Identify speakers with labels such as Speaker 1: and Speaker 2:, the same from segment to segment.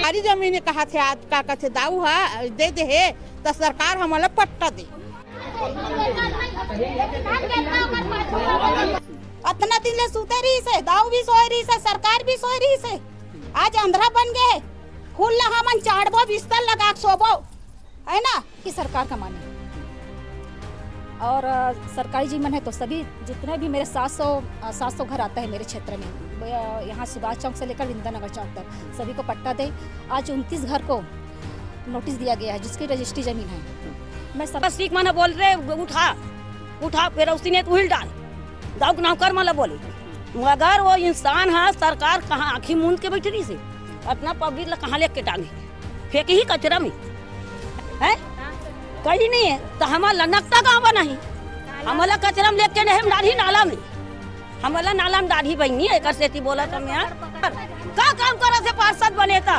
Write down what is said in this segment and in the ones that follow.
Speaker 1: सरकारी जमीन कहा थे आज का कहते दाऊ है दे दे है तो सरकार हमारा पट्टा दे।
Speaker 2: इतना दिन ले सूते रही से, दाऊ भी सोए रही से, सरकार भी सोए रही से। आज अंधरा बन गए, फूल लगा मन चाड़बो बिस्तर लगा सोबो है ना कि सरकार का माने। और सरकारी जीवन है तो सभी जितने भी मेरे 700 घर आता है मेरे क्षेत्र में, यहाँ सुभाष चौक से लेकर इंदिरा नगर चौक तक सभी को पट्टा दे। आज 29 घर को नोटिस दिया गया है जिसकी रजिस्ट्री जमीन है। मैं
Speaker 3: ठीक माना बोल रहे उठा फिर उसी ने हिल डाल दाऊ के नाम कर माला बोली, मगर वो इंसान है सरकार कहाँ आँखी मूंद के बैठी रही से अपना पब्लिक कहाँ लेके टांगे फेंके ही कचरा में है कहीं नहीं है तो हमारा नकता कहाँ बना ही हमारा कचरा में लेके नहीं डाली नाला में हमारा नाला में डाली बनी एक सेती बोला था मैं का काम करा थे पार्षद बने था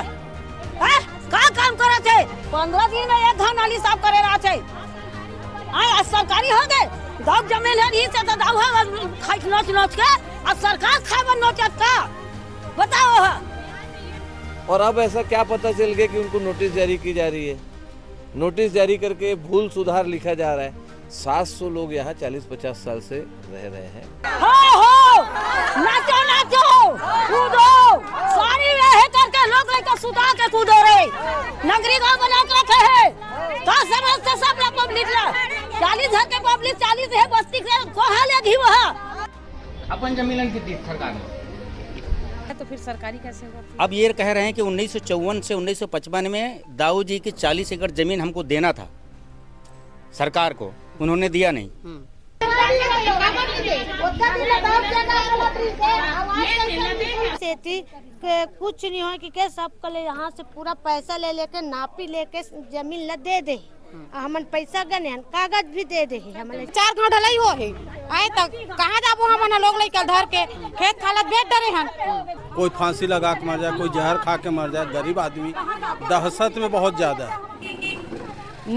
Speaker 3: का काम करा थे 15 दिन में एक घर नाली साफ करे रहा थे आज सरकारी हो गए दाऊ जमीन है से तो दाऊ खाई नोच के और सरकार खावन नोचत का बताओ।
Speaker 4: और अब ऐसा क्या पता चल गया कि उनको नोटिस जारी की जा रही है। नोटिस जारी करके भूल सुधार लिखा जा रहा है। 700 लोग यहाँ 40-50 साल से रह रहे हैं।
Speaker 3: हो नाचो नाचो कूदो सारी रहे करके लोग लेकर सुधार के कूदो रे नगरी गाँव बना के रखे है का समझ से सब लोग पब्लिक ला 40 घर के पब्लिक 40 है बस्ती से कहाँ लेगी वहाँ
Speaker 5: अपन जमीन कितनी सरकार ने
Speaker 6: तो फिर सरकारी कैसे होगा?
Speaker 5: अब ये कह रहे हैं कि 1954 से 1955 में दाऊ जी की 40 एकड़ जमीन हमको देना था सरकार को, उन्होंने दिया नहीं।
Speaker 2: कुछ नहीं हो कि सब कले यहाँ से पूरा पैसा ले लेके नापी लेके जमीन ल दे दे हमन पैसा गने कागज भी दे दे हमारे
Speaker 1: 4 घंटा ढलाई हो है आए तक कहाँ जाबो हमन लोग लेकर धर के खेत खालत बेच डरे हन।
Speaker 7: कोई फांसी लगा के मर जाए, कोई जहर खा के मर जाए, गरीब आदमी दहशत में बहुत ज्यादा है।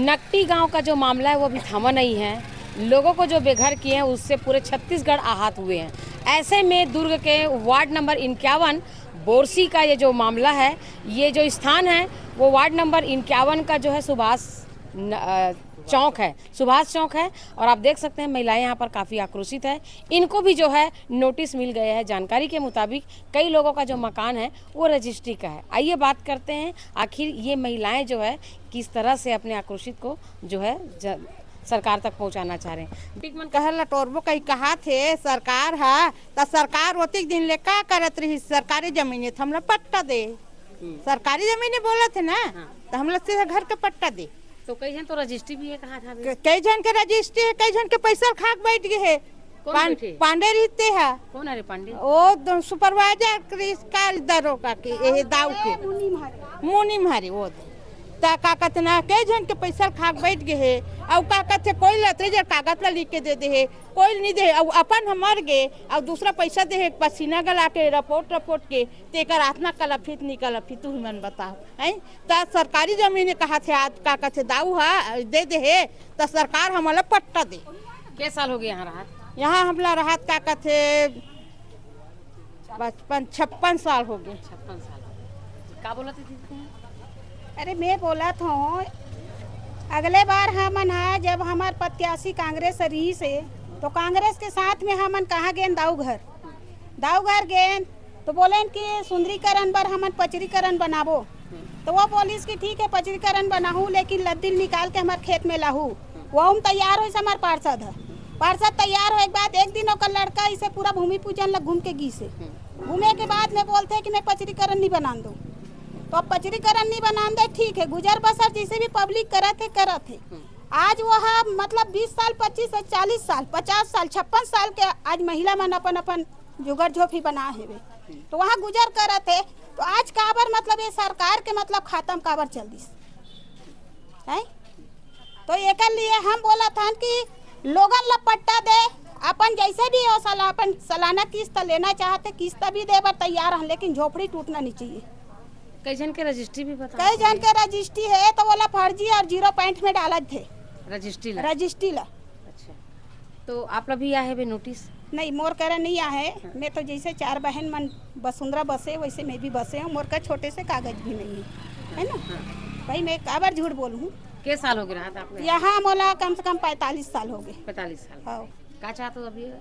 Speaker 6: नकटी गांव का जो मामला है वो अभी थमा नहीं है। लोगों को जो बेघर किए हैं उससे पूरे छत्तीसगढ़ आहत हुए हैं। ऐसे में दुर्ग के वार्ड नंबर 51 बोरसी का ये जो मामला है, ये जो स्थान है वो वार्ड नंबर 51 का जो है सुभाष चौक है और आप देख सकते हैं महिलाएं यहाँ पर काफ़ी आक्रोशित है। इनको भी जो है नोटिस मिल गया है। जानकारी के मुताबिक कई लोगों का जो मकान है वो रजिस्ट्री का है। आइए बात करते हैं आखिर ये महिलाएं जो है किस तरह से अपने आक्रोशित को जो है सरकार तक पहुंचाना चाह रहे हैं।
Speaker 1: कहला टोरबो कहीं कहा थे सरकार है तो सरकार ओतिक दिन ले का करत रही सरकारी जमीन है हमला पट्टा दे। सरकारी जमीन बोला थे ना तो हमला सीधा घर के पट्टा दे।
Speaker 6: तो कई जन तो रजिस्ट्री भी है कहा था
Speaker 1: कई जन के रजिस्ट्री है, कई जन के पैसा खाक बैठ गए है। पांडे रहते है।
Speaker 6: कौन है पांडे?
Speaker 1: वो सुपरवाइजर का दरोगा के ये दाऊ के मुनी मारे वो ता का कहते ना कई जन के पैसा खाक बैठ गए है। और का कहते कोई लतरे जर कागज ला लिख के दे दे है, कोई नहीं दे और अपन हम मर गए और दूसरा पैसा दे है पसीना गला के रिपोर्ट के तेकर आत्मा कलफित निकलफित तू मन बताओ हैं। तो सरकारी जमीन कहा थे आज का कहते दाऊ है दे दे है तो सरकार हमारा पट्टा दे।
Speaker 6: क्या साल हो गए यहाँ रहा?
Speaker 1: यहाँ हमला रहा का कहते 56 साल हो गए।
Speaker 6: 56 साल क्या बोला थी?
Speaker 2: अरे मैं बोला था अगले बार हमन है जब हमार प्रत्याशी कांग्रेस रही से तो कांग्रेस के साथ में हमन कहाँ गए दाऊ घर गए तो बोले कि सुंदरीकरण पर हमन पचरीकरण बनाबो तो वो बोलिस कि ठीक है पचरीकरण बनाहू लेकिन लद्दिल निकाल के हमारे खेत में लाहू। वो हम तैयार हो हमारे पार्षद तैयार हो एक बाद एक दिन का लड़का इसे पूरा भूमि पूजन लग घूम के से घूमे के बाद में बोलते कि मैं पचरीकरण नहीं बना दो तो अब पचरीकरण नहीं बना दे ठीक है गुजर बसर जैसे भी पब्लिक करत है। आज वह मतलब 20 साल 25 से 40 साल 50 साल 56 साल के आज महिला मन अपन जुगर झोपड़ी बना है तो वहाँ गुजर करत है। तो आज काबर मतलब ये सरकार के मतलब खत्म काबर चल दिस है। तो एक लिए हम बोला था कि लोगन ला पट्टा दे अपन जैसे भी हो अपन सालाना किस्त लेना चाहते किस्त भी दे बर तैयार हैं लेकिन झोपड़ी टूटना नहीं चाहिए।
Speaker 6: कई जन के रजिस्ट्री भी बता
Speaker 2: कई जन के रजिस्ट्री है तो बोला फर्जी और 0 पॉइंट में डालत थे
Speaker 6: रजिस्ट्री ला।
Speaker 2: अच्छा
Speaker 6: तो आप लोग भी आए हैं नोटिस?
Speaker 2: नहीं मोर करा नहीं आ है। मैं तो जैसे 4 बहन मन वसुंधरा बसे वैसे मैं भी बसे हूँ। मोर का छोटे से कागज भी नहीं है ना भाई। मैं काबर झूठ बोलूँ।
Speaker 6: के साल हो गए रहा था आपने
Speaker 2: यहाँ मोला कम से कम 45 साल हो गए।
Speaker 6: 45 साल।
Speaker 2: हाँ
Speaker 6: क्या चाहते हो अभी?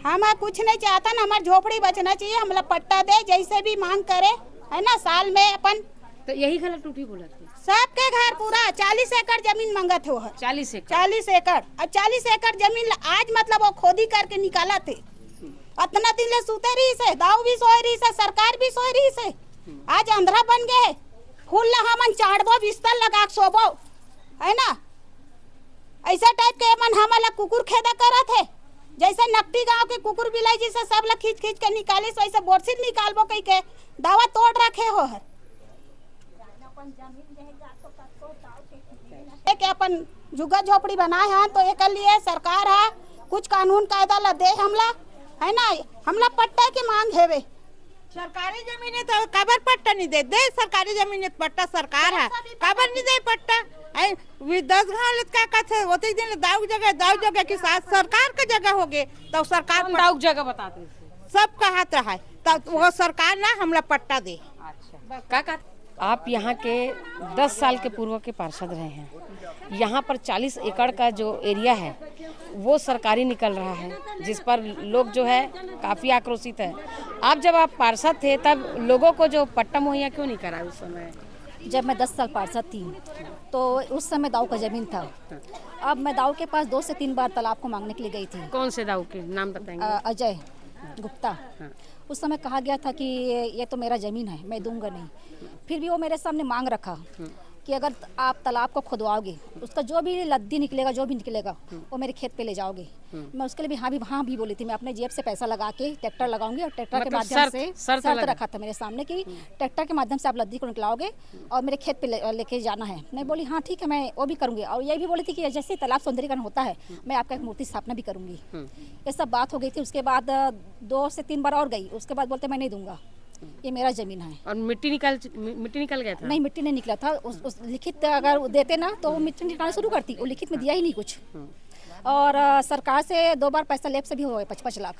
Speaker 2: हम कुछ नहीं चाहता ना, हमारी झोपड़ी बचना चाहिए। हमला पट्टा दे जैसे भी मांग करे है ना। साल में अपन
Speaker 6: तो यही गलत टूटी बोला थी।
Speaker 2: सबके घर पूरा 40 एकड़ जमीन मांगत हो।
Speaker 6: 40 एकड़
Speaker 2: 40 एकड़ और 40 एकड़ जमीन आज मतलब वो खोदी करके निकाला थे। इतना दिन ले सुते रही से, दाऊ भी सोए रही से, सरकार भी सोए रही से। आज अंधरा बन गए फूल लगा मन चाड़बो बिस्तर लगा सोबो है ना। ऐसा टाइप के मन हमला कुकुर खेदा करा थे। जैसे नकटी गांव के कुकुर बिलाई जैसे सब लोग खींच खींच के निकाले वैसे बोरसी निकालबो कई के दावा तोड़ रखे हो है। के अपन जुगा झोपड़ी बनाए हैं तो एक लिए सरकार है कुछ कानून कायदा ला दे हमला है ना। हमला पट्टा की मांग है वे।
Speaker 1: सरकारी जमीन है तो काबर पट्टा नहीं दे सरकारी जमीन है पट्टा सरकार है काबर नहीं दे पट्टा। 10 घाल का कथे होते दिन दाऊ जगह की साथ सरकार का जगह हो गए तो सरकार
Speaker 6: दाऊ जगह बताते
Speaker 1: सब कहत रहा तो वो सरकार ना हमला पट्टा दे।
Speaker 6: अच्छा का आप यहाँ के 10 साल के पूर्व के पार्षद रहे हैं। यहाँ पर 40 एकड़ का जो एरिया है वो सरकारी निकल रहा है जिस पर लोग जो है काफ़ी आक्रोशित है। आप पार्षद थे तब लोगों को जो पट्टा मुहैया क्यों नहीं करा उस समय?
Speaker 8: जब मैं 10 साल पार्षद थी तो उस समय दाऊ का ज़मीन था। अब मैं दाऊ के पास 2 से 3 बार तालाब को मांगने के लिए गई थी।
Speaker 6: कौन से दाऊ के नाम बताएंगे?
Speaker 8: अजय गुप्ता। उस समय कहा गया था कि ये तो मेरा ज़मीन है, मैं दूंगा नहीं। फिर भी वो मेरे सामने मांग रखा कि अगर आप तालाब को खुदवाओगे उसका जो भी लद्दी निकलेगा जो भी निकलेगा वो मेरे खेत पे ले जाओगे। मैं उसके लिए भी हाँ भी बोली थी। मैं अपने जेब से पैसा लगा के ट्रैक्टर लगाऊंगी और ट्रैक्टर के माध्यम से शर्त रखा था मेरे सामने कि ट्रैक्टर के माध्यम से आप लद्दी को निकलाओगे और मेरे खेत पे लेके जाना है। मैं बोली हाँ ठीक है मैं वो भी करूँगी। और ये भी बोली थी कि जैसे तालाब सौंदर्यीकरण होता है मैं आपका एक मूर्ति स्थापना भी करूँगी। ये सब बात हो गई थी। उसके बाद 2 से 3 बार और गई। उसके बाद बोलते मैं नहीं दूंगा, ये मेरा जमीन है।
Speaker 6: और मिट्टी निकल गया था?
Speaker 8: नहीं मिट्टी नहीं निकला था। उस लिखित अगर देते ना तो वो मिट्टी निकालना शुरू करती। वो लिखित में दिया ही नहीं कुछ। और सरकार से 2 बार पैसा लेब से भी हुआ है 55 लाख।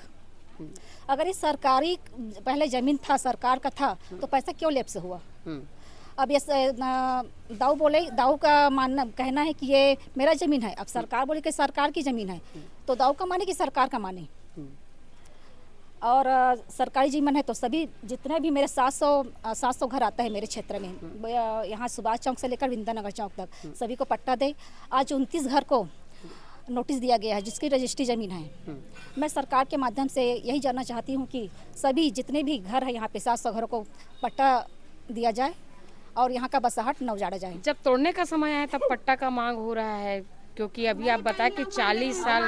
Speaker 8: अगर ये सरकारी पहले जमीन था सरकार का था तो पैसा क्यों लेब से हुआ? अब ये दाऊ का मानना कहना है कि ये मेरा जमीन है। अब सरकार बोले कि सरकार की जमीन है तो दाऊ का माने कि सरकार का माने। और सरकारी जीवन है तो सभी जितने भी मेरे 700 घर आता है मेरे क्षेत्र में, यहाँ सुभाष चौक से लेकर विंध्यानगर चौक तक सभी को पट्टा दे। आज 29 घर को नोटिस दिया गया है जिसकी रजिस्ट्री ज़मीन है। मैं सरकार के माध्यम से यही जानना चाहती हूँ कि सभी जितने भी घर है यहाँ पे 700 घरों को पट्टा दिया जाए और यहाँ का बसाहट न उजाड़ा जाए।
Speaker 6: जब तोड़ने का समय आया तब पट्टा का मांग हो रहा है क्योंकि अभी आप बताएं कि 40 साल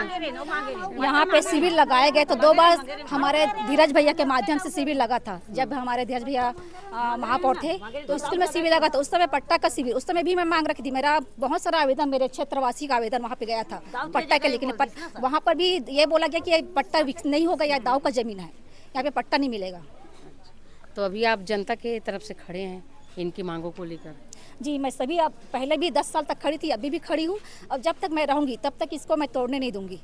Speaker 8: यहाँ पे शिविर लगाए गए तो 2 बार हमारे धीरज भैया के माध्यम से शिविर लगा था। जब हमारे धीरज भैया महापौर थे तो स्कूल में शिविर लगा था। उस समय पट्टा का शिविर उस समय भी मैं मांग रखी थी। मेरा बहुत सारा आवेदन मेरे क्षेत्रवासी का आवेदन वहाँ पे गया था पट्टा के। लेकिन वहाँ पर भी ये बोला गया कि पट्टा नहीं होगा, या दाऊ का जमीन है, यहाँ पे पट्टा नहीं मिलेगा।
Speaker 6: तो अभी आप जनता के तरफ से खड़े हैं इनकी मांगों को लेकर?
Speaker 8: जी मैं सभी अब पहले भी 10 साल तक खड़ी थी, अभी भी खड़ी हूँ। अब जब तक मैं रहूँगी तब तक इसको मैं तोड़ने नहीं दूंगी।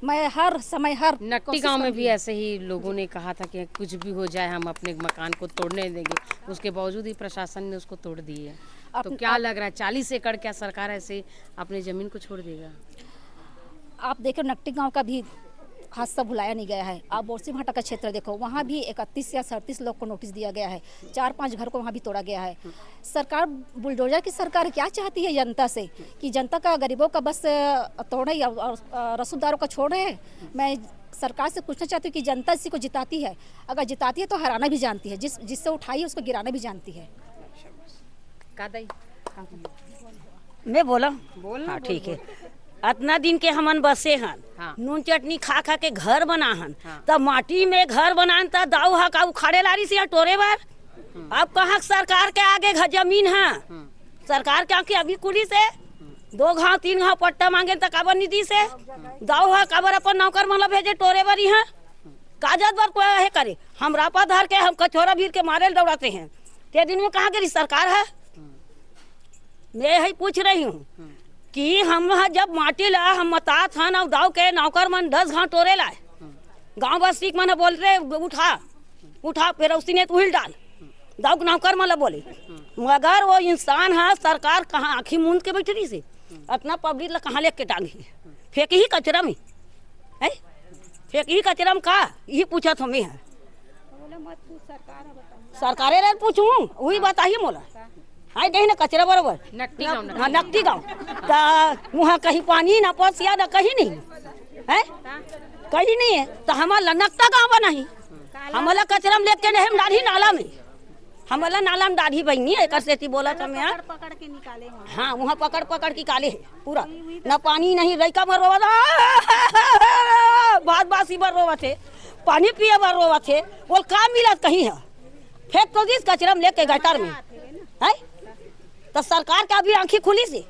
Speaker 8: मैं हर समय हर
Speaker 6: नकटी गांव में भी ऐसे ही लोगों ने कहा था कि कुछ भी हो जाए हम अपने मकान को तोड़ने देंगे। उसके बावजूद ही प्रशासन ने उसको तोड़ दी है। तो क्या लग रहा है 40 एकड़ क्या सरकार ऐसे अपनी ज़मीन को छोड़ देगा?
Speaker 8: आप देखो नकटी गाँव का भी हादसा भुलाया नहीं गया है। आप बोरसी भाटा का क्षेत्र देखो, वहाँ भी 31 या 37 लोग को नोटिस दिया गया है। 4-5 घर को वहाँ भी तोड़ा गया है। सरकार बुलडोजर की सरकार क्या चाहती है जनता से कि जनता का गरीबों का बस तोड़े और रसूखदारों का छोड़ रहे हैं। मैं सरकार से पूछना चाहती हूँ कि जनता इसी को जिताती है, अगर जिताती है तो हराना भी जानती है, जिससे उठाई है उसको गिराना भी जानती है।
Speaker 3: मैं बोला हाँ ठीक है। इतना दिन के हमन बसे हन, नून चटनी खा खा के घर बना हन, तब माटी में घर बनान तब दाऊ हा का उखाड़े लारी से टोरे बार। अब कहाँ सरकार के आगे जमीन है, सरकार के आगे अभी कुली से 2 घाव 3 घाव पट्टा मांगे तक काबर निधि से दाऊ हा काबर अपन नौकर मतलब भेजे टोरे बारी है काजत बार कोई है करे। हम रापा धर के हम कचोरा भीड़ के मारे दौड़ाते हैं। ते दिन में कहाँ गई सरकार है? मैं यही पूछ रही हूँ कि हम जब माटी ला हम मतात हन और दाव के नौकर मन 10 घाव टोरे लाए गांव वासी माना बोल रहे उठा फिर उसी ने हिल डाल दाऊ के नाम कर मतलब बोले, मगर वो इंसान है सरकार कहाँ आँखी मूंद के बैठ रही से अपना पब्लिक ला कहाँ लेके टांगी फेंक ही कचरा में है, फेंक ही कचरा में का ये पूछा तो मैं है सरकारे रे पूछूं वही बताइए मोला आई कहीं ना कचरा बरोबर नकटी गाँव वहाँ कहीं पानी ना पसिया ना कहीं नहीं है, कहीं नहीं है तो हमारा नकता गाँव बना ही हमारा कचरा में लेके नहीं डाली नाला में हमारा नाला में दाढ़ी बहनी एक सेती बोला था मैं
Speaker 2: पकड़ के निकाले
Speaker 3: हाँ वहाँ पकड़ के काले है पूरा ना पानी नहीं लड़का भर रोवा बात बासी भर रोवा थे पानी पिए भर रोवा थे वो काम मिला कहीं है फेंक तो दिस कचरा में लेके गटर में है तो सरकार का भी आंखें खुली से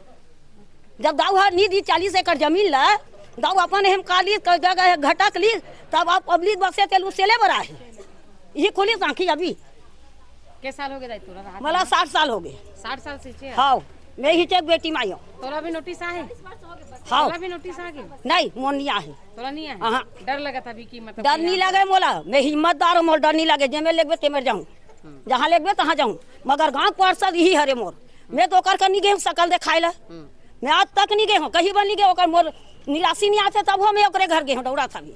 Speaker 3: जब दाऊ नी दी 40 एकड़ जमीन ला दाऊ अपन हम काली जगह घटक ली तब आप पब्लिक बसे तेल उसेले बरा है ये खुली आंखी अभी
Speaker 6: के साल हो गए तोरा
Speaker 3: मला 60 साल हो गए
Speaker 6: 60 साल से
Speaker 3: हाँ मैं ही चेक बेटी माई हूँ
Speaker 6: तोरा भी नोटिस आए
Speaker 3: हाँ
Speaker 6: तोरा भी नोटिस आ गए
Speaker 3: नहीं मोन नहीं आहे
Speaker 6: तोरा नहीं है
Speaker 3: हाँ
Speaker 6: डर लगा था अभी कि मतलब
Speaker 3: डर नहीं लगे मोला मैं हिम्मतदार हूँ मोर डर नहीं लगे जेमे लेगबे तेमे जाऊँ जहाँ लेगबे तहाँ जाऊँ मगर गाँव पार्षद यही हरे मोर मैं तो कर नहीं गए सकल दिखाई ला मैं आज तक नहीं गए हूँ कहीं बन नहीं गए मोर निराशी नहीं आते तब मैं ओकरे घर गए हूँ दौड़ा था भी।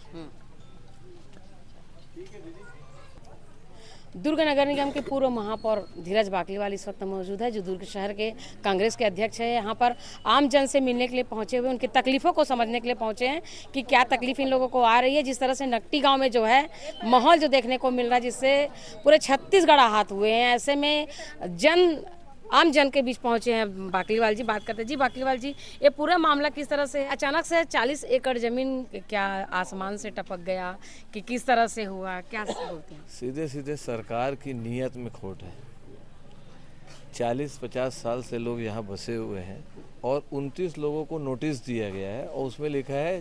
Speaker 6: दुर्ग नगर निगम के पूर्व महापौर धीरज बाकलीवाल इस वक्त मौजूद है जो दुर्ग शहर के कांग्रेस के अध्यक्ष है। यहाँ पर आम जन से मिलने के लिए पहुंचे हुए उनकी तकलीफों को समझने के लिए पहुंचे हैं कि क्या तकलीफ इन लोगों को आ रही है। जिस तरह से नकटी गांव में जो है माहौल जो देखने को मिल रहा है जिससे पूरे छत्तीसगढ़ आहत हुए हैं, ऐसे में आम जन के बीच पहुंचे हैं बाकलीवाल जी। बात करते हैं जी बाकलीवाल जी, ये पूरा मामला किस तरह से अचानक से 40 एकड़ जमीन क्या आसमान से टपक गया कि किस तरह से हुआ, क्या बोलते हैं?
Speaker 4: सीधे सीधे सरकार की नीयत में खोट है। 40-50 साल से लोग यहाँ बसे हुए हैं और 29 लोगों को नोटिस दिया गया है और उसमें लिखा है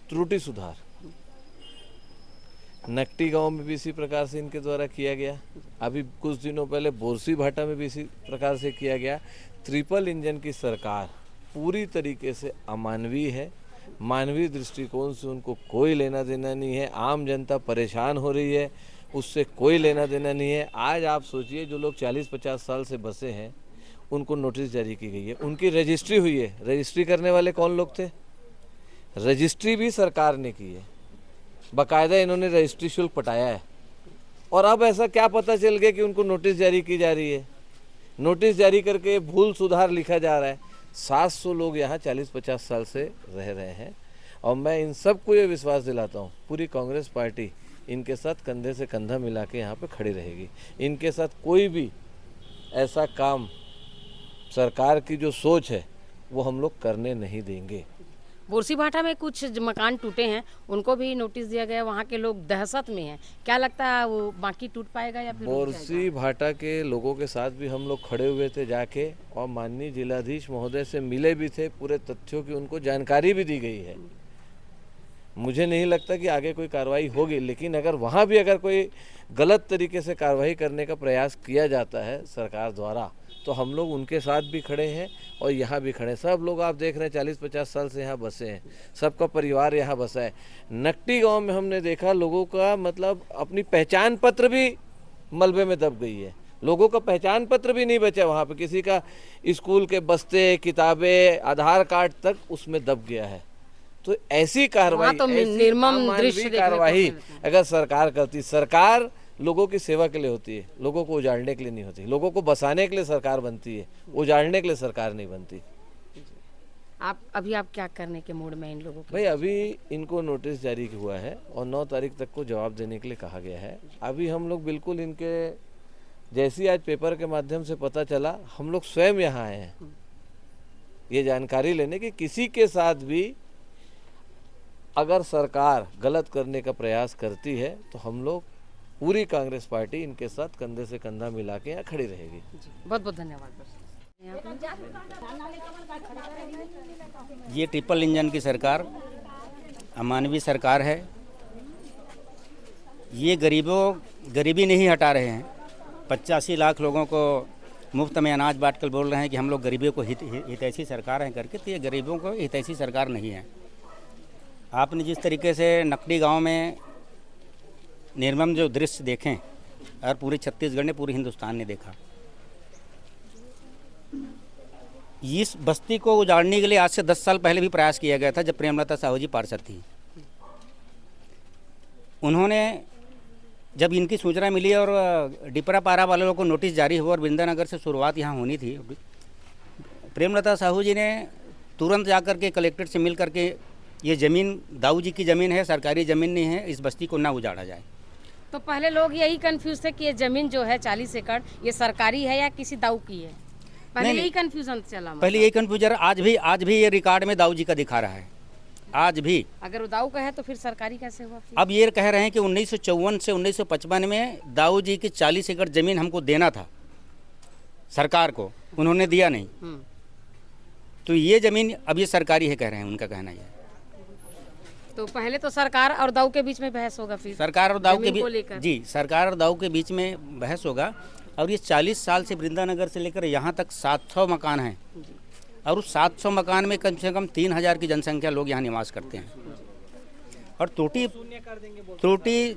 Speaker 4: त्रुटि सुधार। नकटी गांव में भी इसी प्रकार से इनके द्वारा किया गया, अभी कुछ दिनों पहले बोरसी भाटा में भी इसी प्रकार से किया गया। ट्रिपल इंजन की सरकार पूरी तरीके से अमानवीय है, मानवीय दृष्टिकोण से उनको कोई लेना देना नहीं है। आम जनता परेशान हो रही है, उससे कोई लेना देना नहीं है। आज आप सोचिए जो लोग 40-50 साल से बसे हैं उनको नोटिस जारी की गई है, उनकी रजिस्ट्री हुई है। रजिस्ट्री करने वाले कौन लोग थे? रजिस्ट्री भी सरकार ने की है, बाकायदा इन्होंने रजिस्ट्री शुल्क पटाया है। और अब ऐसा क्या पता चल गया कि उनको नोटिस जारी की जा रही है, नोटिस जारी करके भूल सुधार लिखा जा रहा है। 700 लोग यहाँ 40-50 साल से रह रहे हैं और मैं इन सबको ये विश्वास दिलाता हूँ पूरी कांग्रेस पार्टी इनके साथ कंधे से कंधा मिला के यहाँ पे खड़ी रहेगी। इनके साथ कोई भी ऐसा काम सरकार की जो सोच है वो हम लोग करने नहीं देंगे।
Speaker 6: बोरसी भाटा में कुछ मकान टूटे हैं, उनको भी नोटिस दिया गया, वहाँ के लोग दहशत में हैं। क्या लगता है वो बाकी टूट पाएगा या फिर?
Speaker 4: बोरसी भाटा के लोगों के साथ भी हम लोग खड़े हुए थे जाके और माननीय जिलाधीश महोदय से मिले भी थे, पूरे तथ्यों की उनको जानकारी भी दी गई है। मुझे नहीं लगता कि आगे कोई कार्रवाई होगी, लेकिन अगर वहाँ भी अगर कोई गलत तरीके से कार्रवाई करने का प्रयास किया जाता है सरकार द्वारा तो हम लोग उनके साथ भी खड़े हैं और यहाँ भी खड़े हैं। सब लोग आप देख रहे हैं 40-50 साल से यहाँ बसे हैं, सबका परिवार यहाँ बसा है। नकटी गांव में हमने देखा लोगों का मतलब अपनी पहचान पत्र भी मलबे में दब गई है, लोगों का पहचान पत्र भी नहीं बचा वहाँ पे, किसी का स्कूल के बस्ते, किताबें, आधार कार्ड तक उसमें दब गया है। तो ऐसी कार्रवाई,
Speaker 6: तो निर्मम दृश्य
Speaker 4: कार्रवाई अगर सरकार करती, सरकार लोगों की सेवा के लिए होती है, लोगों को उजाड़ने के लिए नहीं होती। लोगों को बसाने के लिए सरकार बनती है, उजाड़ने के लिए सरकार नहीं बनती।
Speaker 6: आप क्या करने के मूड में इन लोगों के?
Speaker 4: भाई अभी इनको नोटिस जारी हुआ है और 9 तारीख तक को जवाब देने के लिए कहा गया है। अभी हम लोग बिल्कुल इनके जैसी आज पेपर के माध्यम से पता चला, हम लोग स्वयं यहाँ आए हैं ये जानकारी लेने की किसी के साथ भी अगर सरकार गलत करने का प्रयास करती है तो हम लोग पूरी कांग्रेस पार्टी इनके साथ कंधे से कंधा मिला के यहाँ खड़ी रहेगी।
Speaker 6: बहुत बहुत धन्यवाद।
Speaker 5: ये ट्रिपल इंजन की सरकार अमानवीय सरकार है। ये गरीबी नहीं हटा रहे हैं। 85 लाख लोगों को मुफ्त में अनाज बांटकर बोल रहे हैं कि हम लोग गरीबों को हितैषी सरकार हैं करके, तो ये गरीबों को हितैषी सरकार नहीं है। आपने जिस तरीके से नकटी गांव में निर्मम जो दृश्य देखें और पूरे छत्तीसगढ़ ने, पूरे हिंदुस्तान ने देखा। इस बस्ती को उजाड़ने के लिए आज से 10 साल पहले भी प्रयास किया गया था, जब प्रेमलता साहू जी पार्षद थी। उन्होंने जब इनकी सूचना मिली और डिपरा पारा वाले लोगों को नोटिस जारी हुआ और वृंदानगर से शुरुआत यहाँ होनी थी, प्रेमलता साहू जी ने तुरंत जाकर के कलेक्ट्रेट से मिल करके ये ज़मीन दाऊ जी की ज़मीन है, सरकारी ज़मीन नहीं है, इस बस्ती को ना उजाड़ा जाए।
Speaker 6: तो पहले लोग यही कंफ्यूज थे कि ये जमीन जो है 40 एकड़ ये सरकारी है या किसी दाऊ की है, पहले यही कंफ्यूजन चला।
Speaker 5: पहले यही कंफ्यूजन, आज भी ये रिकॉर्ड में दाऊ जी का दिखा रहा है। आज भी
Speaker 6: अगर वो दाऊ का है तो फिर सरकारी कैसे हुआ फिर?
Speaker 5: अब ये कह रहे हैं कि 1954 से 1955 में दाऊ जी की 40 एकड़ ज़मीन हमको देना था सरकार को, उन्होंने दिया नहीं, तो ये ज़मीन अब ये सरकारी है कह रहे हैं, उनका कहना ये।
Speaker 6: तो पहले तो सरकार और दाऊ के बीच में बहस होगा, फिर
Speaker 5: सरकार और दाऊ के बीच, जी, सरकार और दाऊ के बीच में बहस होगा। और ये 40 साल से वृंदानगर से लेकर यहाँ तक 700 मकान हैं, और उस 700 मकान में कम से कम 3000 की जनसंख्या लोग यहाँ निवास करते हैं। और त्रुटि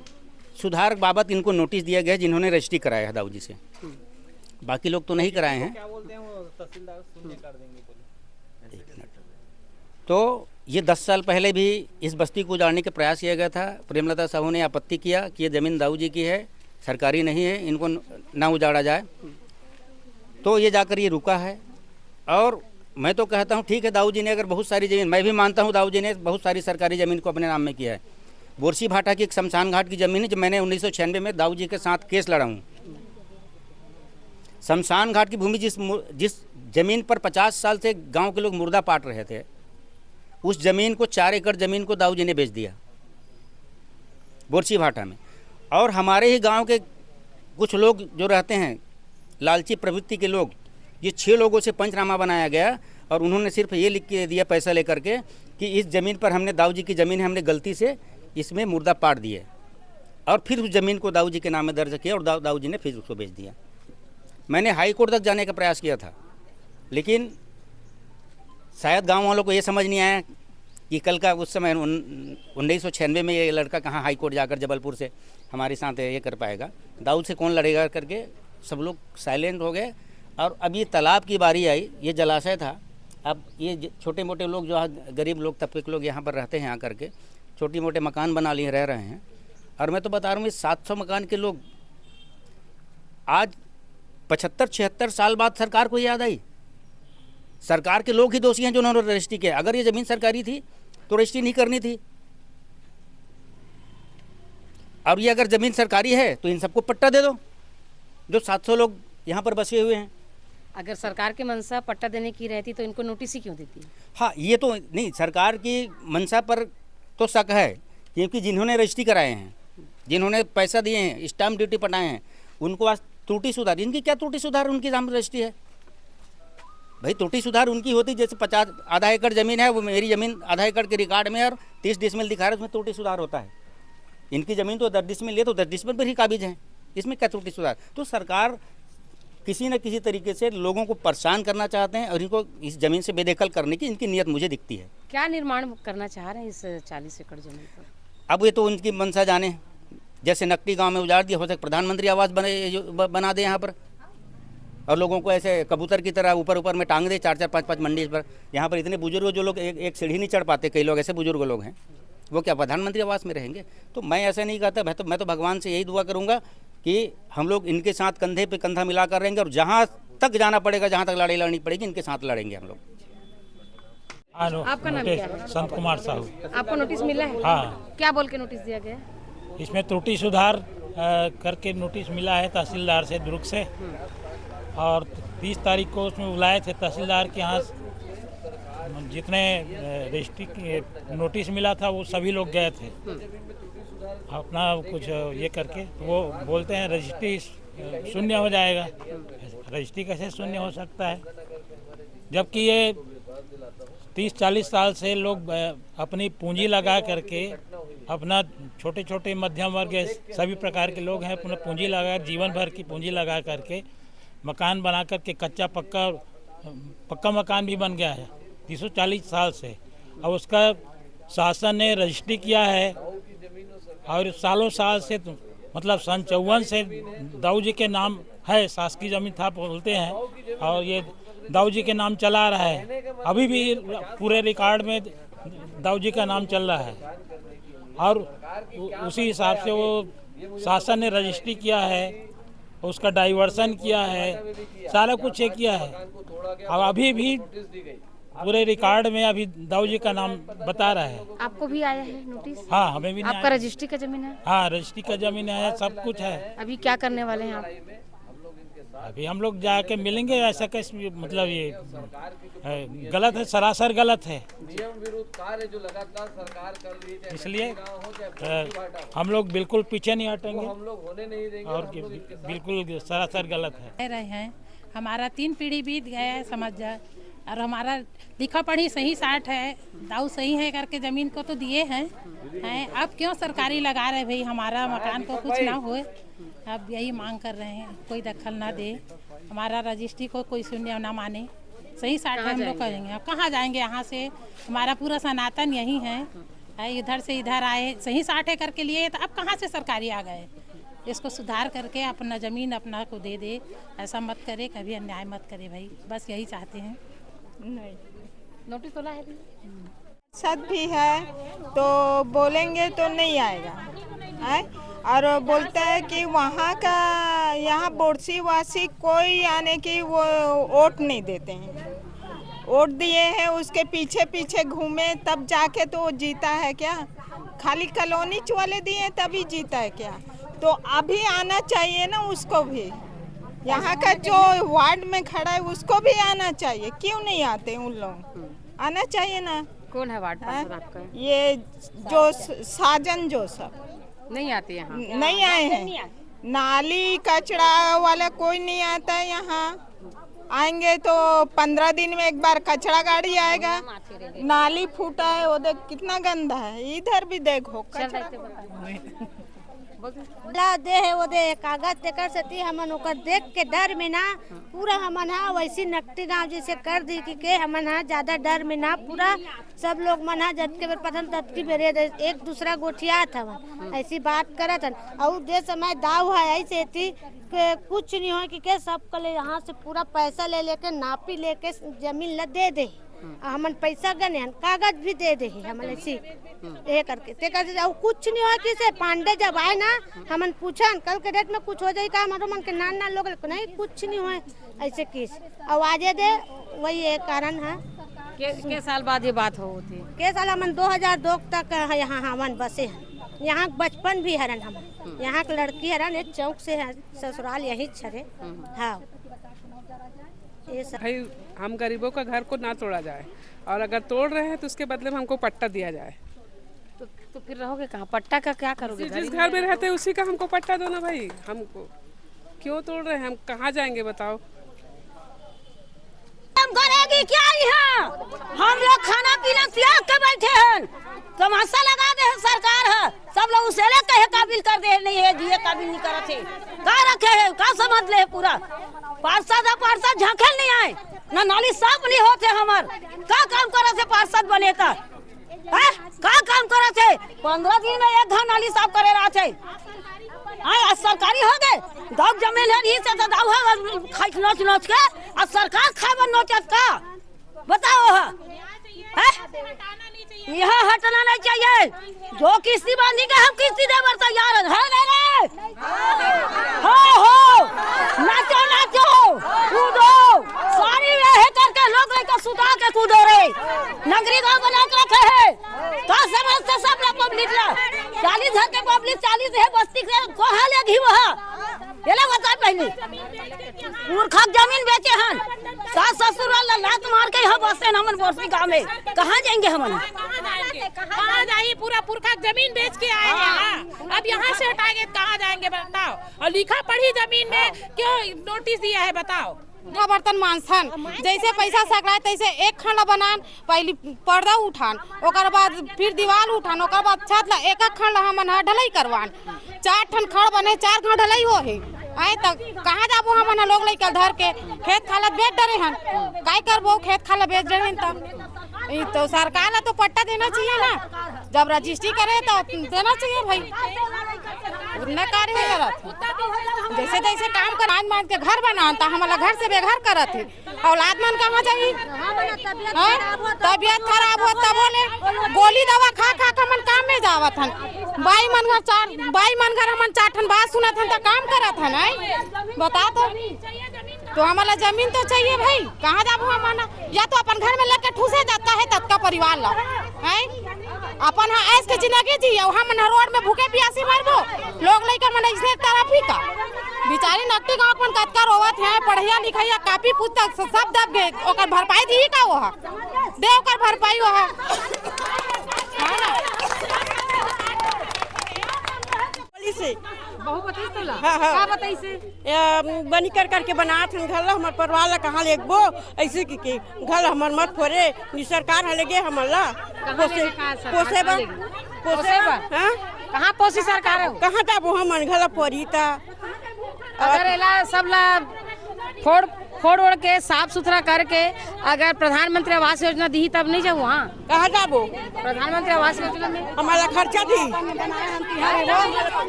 Speaker 5: सुधार बाबत इनको नोटिस दिया गया, जिन्होंने रजिस्ट्री कराया है दाऊ जी से, बाकी लोग तो नहीं कराए हैं। तो ये 10 साल पहले भी इस बस्ती को उजाड़ने का प्रयास किया गया था। प्रेमलता साहू ने आपत्ति किया कि ये ज़मीन दाऊ जी की है, सरकारी नहीं है, इनको ना उजाड़ा जाए। तो ये जाकर ये रुका है। और मैं तो कहता हूँ ठीक है, दाऊ जी ने अगर बहुत सारी ज़मीन, मैं भी मानता हूँ दाऊ जी ने बहुत सारी सरकारी ज़मीन को अपने नाम में किया है। बोरसी भाटा की एक शमशान घाट की ज़मीन है, जो मैंने 1996 में दाऊ जी के साथ केस लड़ा हूँ। शमशान घाट की भूमि जिस ज़मीन पर 50 साल से गाँव के लोग मुर्दा पाट रहे थे, उस ज़मीन को 4 एकड़ ज़मीन को दाऊ जी ने बेच दिया बोरसी भाटा में। और हमारे ही गांव के कुछ लोग जो रहते हैं लालची प्रवृत्ति के लोग, ये 6 लोगों से पंचनामा बनाया गया और उन्होंने सिर्फ ये लिख के दिया पैसा लेकर के कि इस ज़मीन पर हमने, दाऊ जी की ज़मीन है, हमने गलती से इसमें मुर्दा पाट दिए, और फिर उस ज़मीन को दाऊ जी के नाम में दर्ज किया और दाऊ जी ने फिर उसको बेच दिया। मैंने हाई कोर्ट तक जाने का प्रयास किया था, लेकिन शायद गांव वालों को ये समझ नहीं आया कि कल का उस समय 1996 में ये लड़का कहाँ हाई कोर्ट जाकर जबलपुर से हमारे साथ ये कर पाएगा, दाऊ से कौन लड़ेगा करके सब लोग साइलेंट हो गए। और अब ये तालाब की बारी आई, ये जलाशय था। अब ये छोटे मोटे लोग जो गरीब लोग, तबके के लोग यहाँ पर रहते हैं, आकर के छोटे मोटे मकान बना लिए रह रहे हैं। और मैं तो बता रहा हूँ, इस 700 मकान के लोग आज 75-76 साल बाद सरकार को याद आई। सरकार के लोग ही दोषी हैं जो उन्होंने रजिस्ट्री किया। अगर ये ज़मीन सरकारी थी तो रजिस्ट्री नहीं करनी थी। और ये अगर ज़मीन सरकारी है तो इन सबको पट्टा दे दो, जो 700 लोग यहाँ पर बसे हुए हैं।
Speaker 6: अगर सरकार की मंशा पट्टा देने की रहती तो इनको नोटिस ही क्यों देती?
Speaker 5: हाँ, ये तो नहीं, सरकार की मंशा पर तो शक है, क्योंकि जिन्होंने रजिस्ट्री कराए हैं, जिन्होंने पैसा दिए हैं, स्टाम्प ड्यूटी पटाए हैं, उनको आज त्रुटि सुधार, इनकी क्या त्रुटि सुधार, उनकी नाम रजिस्ट्री है। भाई त्रुटि सुधार उनकी होती, जैसे 50 आधा एकड़ ज़मीन है, वो मेरी ज़मीन आधा एकड़ के रिकॉर्ड में और 30 डिसमिल दिखा रहा है, उसमें त्रुटि सुधार होता है। इनकी ज़मीन तो 10 डिसमिल है, तो 10 डिसमिल पर ही काबिज है, इसमें क्या त्रुटि सुधार? तो सरकार किसी न किसी तरीके से लोगों को परेशान करना चाहते हैं और इनको इस ज़मीन से बेदखल करने की इनकी नीयत मुझे दिखती है।
Speaker 6: क्या निर्माण करना चाह रहे हैं इस 40 एकड़ ज़मीन पर?
Speaker 5: अब ये तो उनकी मंशा जाने, जैसे नकटी गांव में उजाड़ दिया, हो सकता प्रधानमंत्री आवास बना दे यहाँ पर, और लोगों को ऐसे कबूतर की तरह ऊपर ऊपर में टांग दे 4-4, 5-5 मंडी पर। यहाँ पर इतने बुजुर्ग जो लोग एक सीढ़ी नहीं चढ़ पाते, कई लोग ऐसे बुजुर्ग लोग हैं, वो क्या प्रधानमंत्री आवास में रहेंगे? तो मैं ऐसा नहीं कहता। मैं तो भगवान से यही दुआ करूँगा कि हम लोग इनके साथ कंधे पे कंधा मिला कर रहेंगे, और जहाँ तक जाना पड़ेगा, जहाँ तक लड़ाई लड़नी पड़ेगी, इनके साथ लड़ेंगे हम लोग।
Speaker 6: आपका नाम क्या है?
Speaker 9: संत कुमार साहू।
Speaker 6: आपको नोटिस मिला है?
Speaker 9: हाँ।
Speaker 6: क्या बोल के नोटिस दिया गया?
Speaker 9: इसमें त्रुटि सुधार करके नोटिस मिला है तहसीलदार से, दुर्ग से, और 30 तारीख को उसमें बुलाए थे तहसीलदार के यहाँ। जितने रजिस्ट्री नोटिस मिला था वो सभी लोग गए थे अपना कुछ ये करके। वो बोलते हैं रजिस्ट्री शून्य हो जाएगा। रजिस्ट्री कैसे शून्य हो सकता है, जबकि ये 30-40 साल से लोग अपनी पूंजी लगा करके, अपना छोटे छोटे मध्यम वर्ग सभी प्रकार के लोग हैं, अपना पूंजी लगा, जीवन भर की पूंजी लगा करके मकान बना करके, कच्चा पक्का मकान भी बन गया है 340 साल से। और उसका शासन ने रजिस्ट्री किया है, और सालों साल से मतलब सन 54 से दाऊ जी के नाम है, शासकीय जमीन था बोलते हैं, और ये दाऊ जी के नाम चला रहा है। अभी भी पूरे रिकॉर्ड में दाऊ जी का नाम चल रहा है, और उसी हिसाब से वो शासन ने रजिस्ट्री किया है, उसका डाइवर्सन किया है, सारा कुछ ये किया है। अब अभी भी पूरे रिकॉर्ड में अभी दाऊ जी का नाम बता रहा है।
Speaker 6: आपको भी आया है नोटिस?
Speaker 9: हाँ, हमें भी नहीं
Speaker 6: आपका
Speaker 9: आया।
Speaker 6: रजिस्ट्री का जमीन है?
Speaker 9: हाँ, रजिस्ट्री का जमीन है, सब कुछ है।
Speaker 6: अभी क्या करने वाले हैं आप?
Speaker 9: अभी हम लोग जाके मिलेंगे। ऐसा कैसे, मतलब ये गलत है, सरासर गलत है।
Speaker 4: नियम विरुद्ध कार्य जो लगातार सरकार कर रही है,
Speaker 9: इसलिए हम लोग बिल्कुल पीछे नहीं हटेंगे,
Speaker 4: हम लोग होने नहीं देंगे।
Speaker 9: और बिल्कुल सरासर गलत है।
Speaker 10: रहे हैं, हमारा 3 पीढ़ी बीत गया है, समझ जाए, और हमारा लिखा पढ़ी सही साठ है, दाऊ सही है करके ज़मीन को तो दिए हैं। अब क्यों सरकारी लगा रहे भाई, हमारा मकान को कुछ ना होए। अब यही मांग कर रहे हैं, कोई दखल ना दे, हमारा रजिस्ट्री को कोई सुनिए ना माने, सही साठ हम लोग करेंगे। अब कहाँ जाएंगे यहाँ से, हमारा पूरा सनातन यही है, इधर से इधर आए, सही साठ है करके लिए, तो अब कहाँ से सरकारी आ गए। इसको सुधार करके अपना ज़मीन अपना को दे दे, ऐसा मत करे, कभी अन्याय मत करे भाई, बस यही चाहते हैं।
Speaker 6: नहीं, नोटिस तो लाए
Speaker 1: सद भी है तो बोलेंगे तो नहीं आएगा है? और बोलता है कि वहाँ का यहाँ बोरसी वासी कोई आने की वो वोट नहीं देते हैं, वोट दिए हैं उसके पीछे पीछे घूमे तब जाके तो वो जीता है क्या? खाली कॉलोनी वाले दिए तभी जीता है क्या? तो अभी आना चाहिए ना उसको भी, यहाँ का जो वार्ड में खड़ा है उसको भी आना चाहिए। क्यों नहीं आते उन लोग? आना चाहिए ना।
Speaker 6: कौन है वार्ड पार्षद आपका?
Speaker 1: ये जो साजन जो सब
Speaker 6: नहीं आते यहाँ?
Speaker 1: नहीं आए हैं। नाली कचरा वाला कोई नहीं आता है यहाँ। आएंगे तो 15 दिन में एक बार कचरा गाड़ी आएगा। नाली फूटा है, वो देख कितना गंदा है, इधर भी देखो कचरा।
Speaker 11: दे है वो दे कागज देकर सती हमन ओकर देख के डर में ना पूरा हमन हा वैसी नकटी गांव जैसे कर दी कि हमन हा ज्यादा डर में ना पूरा सब लोग मन हा जत के पतन तत की बेरे एक दूसरा गोठिया था ऐसी बात करत और दे समय दाव है ऐसे थी कि कुछ नहीं हो कि के सब कले यहाँ से पूरा पैसा ले लेके नापी लेके जमीन ला दे दे, हमन पैसा गने कागज भी दे दे हमन ऐसी ये करके ते कर और कुछ नहीं हो कि से पांडे जब आए ना हमन पूछन कल के डेट में कुछ हो जाए का हमारे मन के नान लोग नहीं कुछ नहीं हुए ऐसे किस आवाजे दे वही एक कारण है।
Speaker 6: के साल बाद ये बात हो थी?
Speaker 11: के साल हमन 2002 तक यहाँ हमन बसे हैं, यहाँ बचपन भी हरन हम यहाँ के लड़की हरन एक चौक से है ससुराल यही छरे। हाँ
Speaker 12: भाई हम गरीबों का घर को ना तोड़ा जाए और अगर तोड़ रहे हैं तो उसके बदले में हमको पट्टा दिया जाए।
Speaker 6: तो फिर रहोगे कहाँ? पट्टा का क्या करोगे?
Speaker 12: जिस घर में रहते हैं उसी का हमको पट्टा दो ना भाई। हमको क्यों तोड़ रहे हैं, हम कहाँ जाएंगे बताओ?
Speaker 3: हम करेगी क्या यहाँ? हम लोग खाना पीना त्याग के बैठे हैं, तमाशा लगा दे है सरकार है, सब लोग उसे ले कहे काबिल कर दे नहीं है, दिए काबिल नहीं करते है, का रखे है का समझ ले पूरा पार्षद झांकल नहीं आए ना, नाली साफ नहीं होते हमार का काम करे थे पार्षद बने था का काम करे थे? 15 दिन में एक घर नाली साफ करे रहा थे। सरकारी हो गए दाव जमीन है नहीं से दाव है खाई नोच नोच के और सरकार खाए नोचत का बताओ है? यहाँ हटना नहीं चाहिए, जो किस्ती बांधी के हम किस्ती दे बर तैयार है नहीं हो नाचो नाचो कूदो सारी रहे करके लोग लेकर सुधा के कूदो रे, नगरी गाँव बना के रखे है तो समझते सब लोग पब्लिक ला 40 घर के पब्लिक 40 है बस्ती से कहाँ लेगी वहाँ ये लोग बता पहले मूर्खा जमीन बेचे हन सास ससुर वाला लात मार के यहाँ बसे हमन बोरसी गाँव में कहाँ जाएंगे हमन?
Speaker 10: कहाँ जाइए, पूरा पुरखा जमीन बेच के आए हैं, अब यहाँ से हटाएंगे कहाँ जाएंगे बताओ? और लिखा पढ़ी जमीन में क्यों नोटिस दिया है बताओ?
Speaker 2: बर्तन मानसन जैसे पैसा सकला तैसे एक खंड बनान, पहली पर्दा उठान, ओकर बाद फिर दीवार उठान, ओकर बाद छत ला एक खंड हमन ढलाई करवान, 4 ठन खड़ बने 4 खंड ढलाई हो है आए तक कहाँ जाबो हमन लोग लइका धर के खेत खाला बेच डरे हन, काय करबो खेत खाला बेच डरे तब तो सरकार ला तो पट्टा देना चाहिए ना, जब रजिस्ट्री करे तो देना चाहिए भाई।
Speaker 13: उतना कार्य नहीं करत, जैसे तैसे काम कर आज मान के घर बनाता हमारा घर से बेघर करत है। औलाद मन कहाँ जाई, तबियत खराब हो तब बोले गोली दवा खा खा के मन काम में जावत हन। बाई मन घर हमन चाठन बात सुनत हन तो काम करत हन। बता तो हमारा जमीन तो चाहिए भाई, कहाँ जाबो हम, या तो अपन घर में लेके ठूसे जाता है तब का परिवार ला है अपन ऐस के जिंदगी जी, हम रोड में भूखे प्यासी मरबो, लोग लेकर मन इसे तरफ ही का बेचारे नकटी गांव में कतका रोवत है, पढ़िया लिखाइया कापी पुस्तक सब दब गए, ओकर भरपाई दी का वो दे, ओकर भरपाई वो है ना।
Speaker 14: से
Speaker 13: हाँ
Speaker 14: बताई से बनी कर करके बनात हन घर ला हमर परिवार ला कहाँ लेगबो ऐसे के घर हमर मत फोरे नि सरकार हले गे हमर ला पोसेबा हां
Speaker 6: कहाँ पोसी सरकार है,
Speaker 14: कहाँ जाबो हमन घर ला फोरी ता
Speaker 6: अगर एला सब ला फोड़ ओड़ के साफ सुथरा करके अगर प्रधानमंत्री आवास योजना दी तब नहीं जाओ वहाँ,
Speaker 14: कहाँ जाबो
Speaker 6: प्रधानमंत्री आवास योजना में
Speaker 14: हमारा खर्चा दी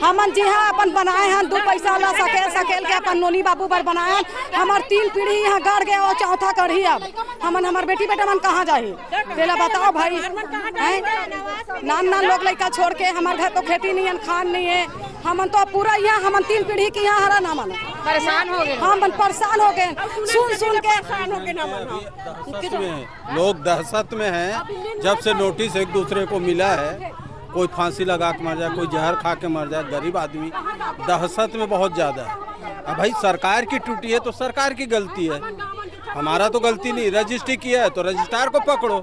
Speaker 15: हमन जी हाँ अपन बनाए हैं, 2 पैसा ला सकेल के अपन नोनी बाबू पर बनाए हैं। हमार 3 पीढ़ी यहाँ गड़ गए और चौथा कढ़ी अब हमन हमार बेटी बेटा मन कहाँ जाही, पहले बताओ भाई। नान लोग लड़का छोड़ के हमारे घर तो खेती नहीं है, खान नहीं है, हमन तो पूरा यहाँ हमन 3 पीढ़ी की यहाँ हरा नामन
Speaker 6: परेशान हो गए,
Speaker 15: हम परेशान हो गए सुन के
Speaker 7: लोग दहशत में हैं। जब से नोटिस एक दूसरे को मिला है, कोई फांसी लगा के मर जाए, कोई जहर खा के मर जाए, गरीब आदमी दहशत में बहुत ज़्यादा है। अब भाई सरकार की टूटी है तो सरकार की गलती है, हमारा तो गलती नहीं। रजिस्ट्री किया है तो रजिस्ट्रार को पकड़ो,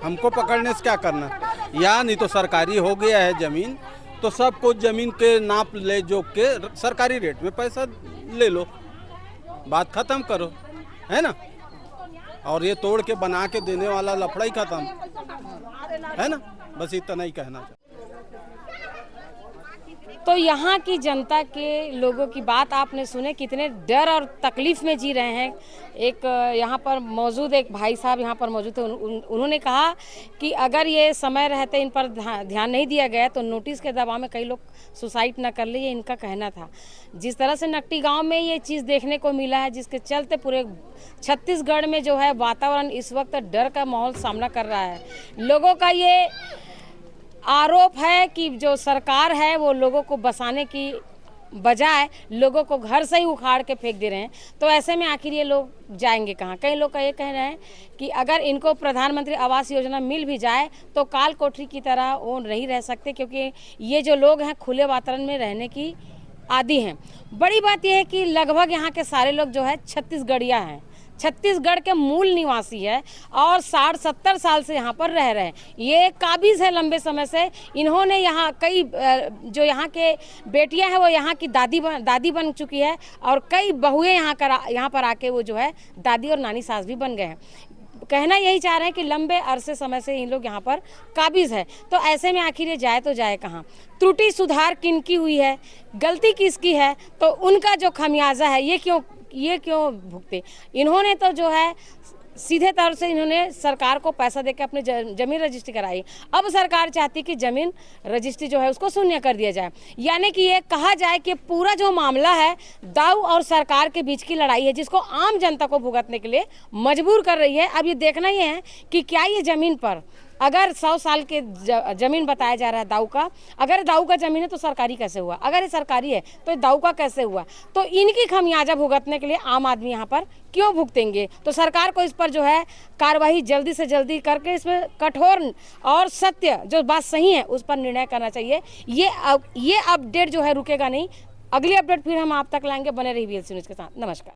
Speaker 7: हमको पकड़ने से क्या करना। या नहीं तो सरकारी हो गया है ज़मीन तो सबको ज़मीन के नाप ले जोक के सरकारी रेट में पैसा ले लो, बात खत्म करो, है ना। और ये तोड़ के बना के देने वाला लफड़ा ही खत्म, है ना। बस इतना ही कहना चाहिए।
Speaker 6: तो यहाँ की जनता के लोगों की बात आपने सुने, कितने डर और तकलीफ में जी रहे हैं। एक यहाँ पर मौजूद एक भाई साहब यहाँ पर मौजूद थे, उन्होंने कहा कि अगर ये समय रहते इन पर ध्यान नहीं दिया गया तो नोटिस के दबाव में कई लोग सुसाइड न कर ले, ये इनका कहना था। जिस तरह से नकटी गांव में ये चीज़ देखने को मिला है, जिसके चलते पूरे छत्तीसगढ़ में जो है वातावरण इस वक्त डर का माहौल सामना कर रहा है। लोगों का ये आरोप है कि जो सरकार है वो लोगों को बसाने की बजाय लोगों को घर से ही उखाड़ के फेंक दे रहे हैं। तो ऐसे में आखिर ये लोग जाएंगे कहाँ। कई लोग का ये कह रहे हैं कि अगर इनको प्रधानमंत्री आवास योजना मिल भी जाए तो काल कोठरी की तरह वो नहीं रह सकते, क्योंकि ये जो लोग हैं खुले वातावरण में रहने की आदी हैं। बड़ी बात यह है कि लगभग यहाँ के सारे लोग जो है छत्तीसगढ़िया हैं, छत्तीसगढ़ के मूल निवासी है और 60-70 साल से यहाँ पर रह रहे हैं। ये काबिज है लंबे समय से। इन्होंने यहाँ कई जो यहाँ के बेटियां हैं वो यहाँ की दादी बन चुकी है और कई बहुएं यहाँ पर आके वो जो है दादी और नानी सास भी बन गए हैं। कहना यही चाह रहे हैं कि लंबे अरसे समय से इन लोग यहाँ पर काबिज है। तो ऐसे में आखिर ये जाए तो जाए कहाँ। त्रुटि सुधार किनकी हुई है, गलती किसकी है, तो उनका जो खमियाजा है ये क्यों भुगते। इन्होंने तो जो है सीधे तौर से इन्होंने सरकार को पैसा देकर अपनी जमीन रजिस्ट्री कराई। अब सरकार चाहती कि जमीन रजिस्ट्री जो है उसको शून्य कर दिया जाए। यानी कि ये कहा जाए कि पूरा जो मामला है दाऊ और सरकार के बीच की लड़ाई है, जिसको आम जनता को भुगतने के लिए मजबूर कर रही है। अब ये देखना ही है कि क्या ये जमीन पर अगर 100 साल के जमीन बताया जा रहा है दाऊ का, अगर दाऊ का जमीन है तो सरकारी कैसे हुआ, अगर ये सरकारी है तो दाऊ का कैसे हुआ। तो इनकी खमियाजा भुगतने के लिए आम आदमी यहाँ पर क्यों भुगतेंगे। तो सरकार को इस पर जो है कार्रवाई जल्दी से जल्दी करके इसमें कठोर और सत्य जो बात सही है उस पर निर्णय करना चाहिए। ये अपडेट जो है रुकेगा नहीं। अगली अपडेट फिर हम आप तक लाएंगे। बने रहिए VLC न्यूज़ के साथ। नमस्कार।